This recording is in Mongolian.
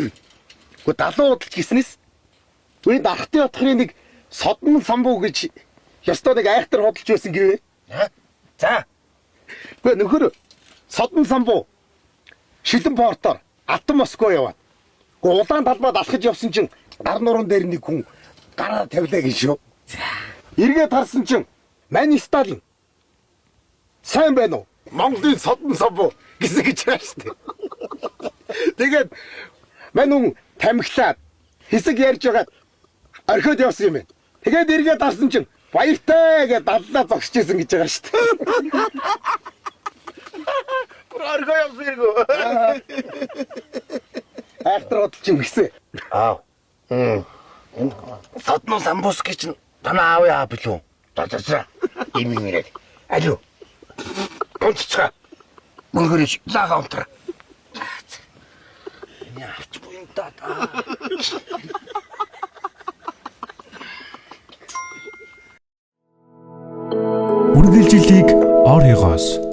Гэхдээ далуу удалж гиснээс үе дарахтын отхны нэг содон самбуу гэж ёстой нэг айхтар хөдөлж байсан гэвэ. За. Гэхдээ нөхөр содон самбуу шилэн портоор Алтан Москва яваад. Улаан талбайд алхаж явсан чинь гар нуруунд дээр нэг хүн гараа тавилаа гэж шүү. Эргээд харсан чинь Мань Сталин сайн байна уу? Монголын содон самбуу гэсэн гэж байгаа шүү дээ. Тэгээд мань хүн тамхилаад хэсэг ярьж байгаад орхиод явсан юм байна. Тэгээд эргээд харсан чинь баяртай гэж даллаа зогсож исэн гэж байгаа шүү дээ. Бүр орхио явсан юм. Айхтар хөдөлж юм гэсэн. Аа. Содон самбус гэж танаа аав яа билүү? За. Иминэрэг. Алуу. Онцгой. Мөнгөрөж лага онтер. Яач буйнтаа. Үргэлжилтийг оройгоос